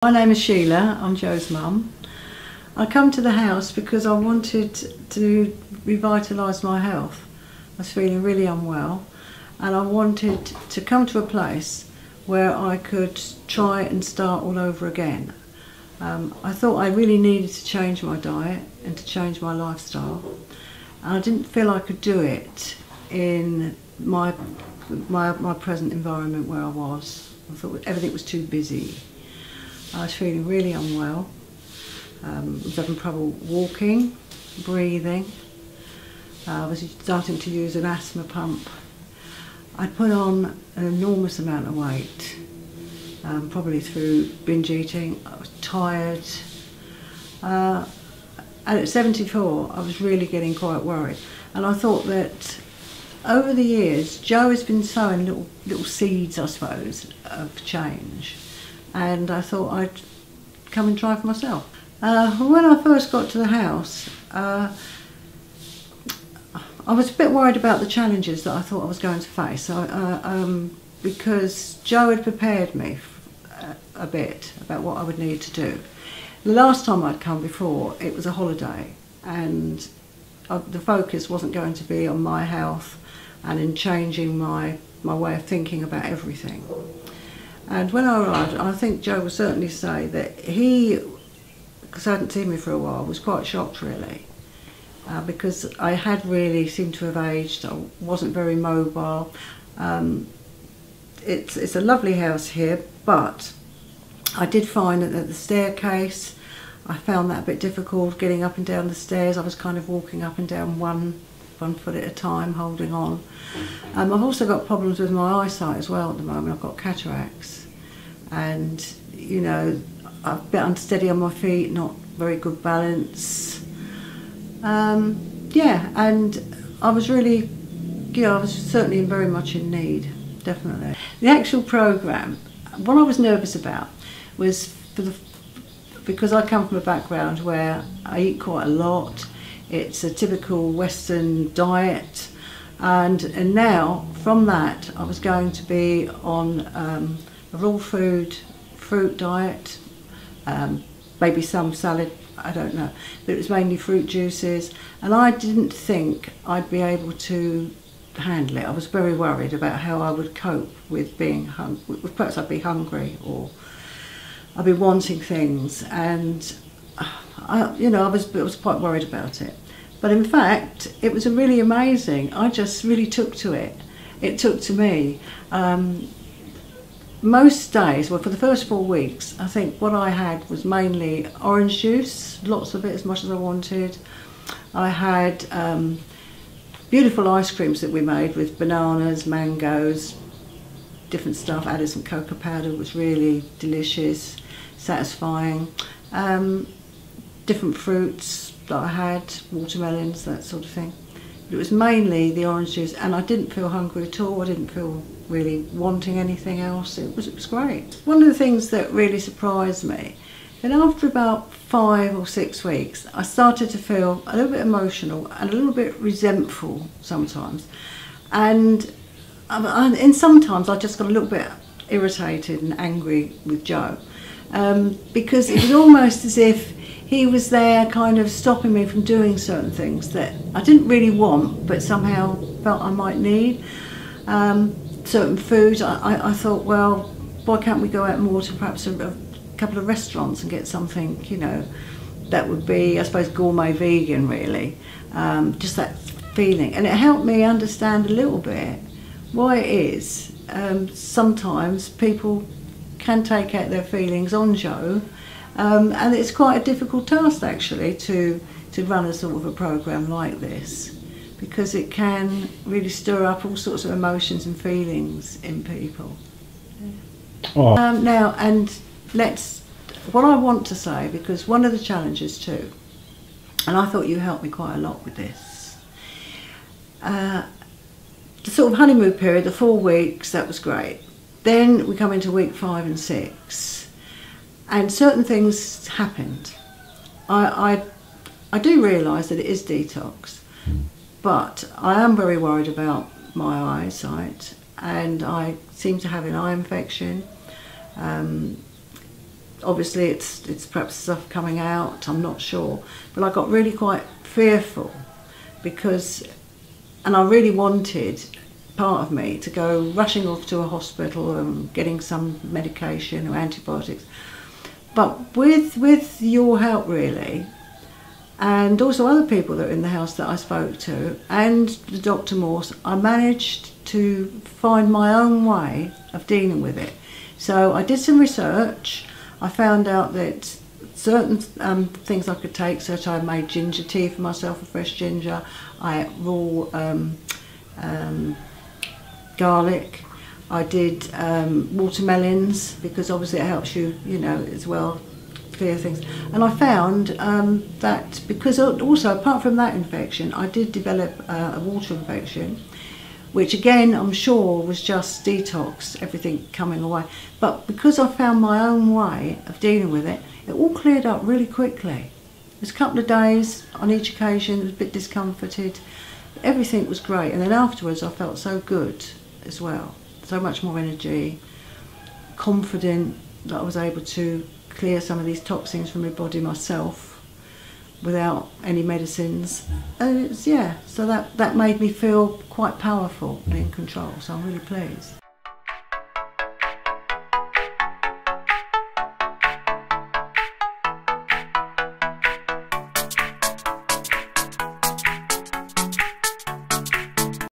My name is Sheila, I'm Joe's mum. I come to the house because I wanted to revitalise my health. I was feeling really unwell and I wanted to come to a place where I could try and start all over again. I thought I really needed to change my diet and to change my lifestyle. And I didn't feel I could do it in my present environment where I was. I thought everything was too busy. I was feeling really unwell. I was having trouble walking, breathing. I was starting to use an asthma pump. I'd put on an enormous amount of weight, probably through binge eating. I was tired. And at 74, I was really getting quite worried. And I thought that over the years, Joe has been sowing little seeds, I suppose, of change. And I thought I'd come and try for myself. When I first got to the house, I was a bit worried about the challenges that I thought I was going to face, because Joe had prepared me a bit about what I would need to do. The last time I'd come before, it was a holiday, and the focus wasn't going to be on my health and in changing my way of thinking about everything. And when I arrived, I think Joe would certainly say that he, because I hadn't seen me for a while, was quite shocked really. Because I had really seemed to have aged. I wasn't very mobile. It's a lovely house here, but I did find that at the staircase, I found that a bit difficult getting up and down the stairs. I was kind of walking up and down one foot at a time, holding on. I've also got problems with my eyesight as well at the moment. I've got cataracts, and you know, I'm a bit unsteady on my feet, not very good balance. Yeah, and I was really, I was certainly very much in need, definitely. The actual programme, what I was nervous about was because I come from a background where I eat quite a lot. It's a typical Western diet, and now from that I was going to be on a raw food, fruit diet, maybe some salad, I don't know, but it was mainly fruit juices, and I didn't think I'd be able to handle it. I was very worried about how I would cope with being hungry. Perhaps I'd be hungry or I'd be wanting things, and I was quite worried about it. But in fact, it was really amazing. I just really took to it. It took to me. Most days, well, for the first 4 weeks, I think what I had was mainly orange juice, lots of it, as much as I wanted. I had beautiful ice creams that we made with bananas, mangoes, different stuff. Added some cocoa powder, it was really delicious, satisfying. Different fruits that I had, watermelons, that sort of thing. But it was mainly the orange juice, and I didn't feel hungry at all. I didn't feel really wanting anything else. It was great. One of the things that really surprised me, then after about 5 or 6 weeks, I started to feel a little bit emotional and a little bit resentful sometimes. And sometimes I just got a little bit irritated and angry with Joe, because it was almost as if he was there kind of stopping me from doing certain things that I didn't really want, but somehow felt I might need. Certain food, I thought, well, why can't we go out more to perhaps a couple of restaurants and get something, you know, that would be, I suppose, gourmet vegan really. Just that feeling. And it helped me understand a little bit why it is sometimes people can take out their feelings on Joe. And it's quite a difficult task actually to run a sort of a programme like this, because it can really stir up all sorts of emotions and feelings in people. Oh. Now, and what I want to say, because one of the challenges too, and I thought you helped me quite a lot with this, the sort of honeymoon period, the 4 weeks, that was great. Then we come into week 5 and 6. And certain things happened. I do realise that it is detox, but I am very worried about my eyesight, and I seem to have an eye infection. obviously it's perhaps stuff coming out, I'm not sure. But I got really quite fearful because, and I really wanted, part of me, to go rushing off to a hospital and getting some medication or antibiotics. But with your help really, and also other people that were in the house that I spoke to, and the Dr. Morse, I managed to find my own way of dealing with it. So I did some research. I found out that certain things I could take, so I made ginger tea for myself, a fresh ginger. I ate raw garlic. I did watermelons, because obviously it helps you, you know, as well, clear things. And I found that, because also apart from that infection, I did develop a water infection, which again I'm sure was just detox, everything coming away. But because I found my own way of dealing with it, it all cleared up really quickly. It was a couple of days on each occasion, I was a bit discomforted. Everything was great, and then afterwards I felt so good as well. So much more energy, confident that I was able to clear some of these toxins from my body myself without any medicines. And it's, yeah, so that made me feel quite powerful and in control, so I'm really pleased.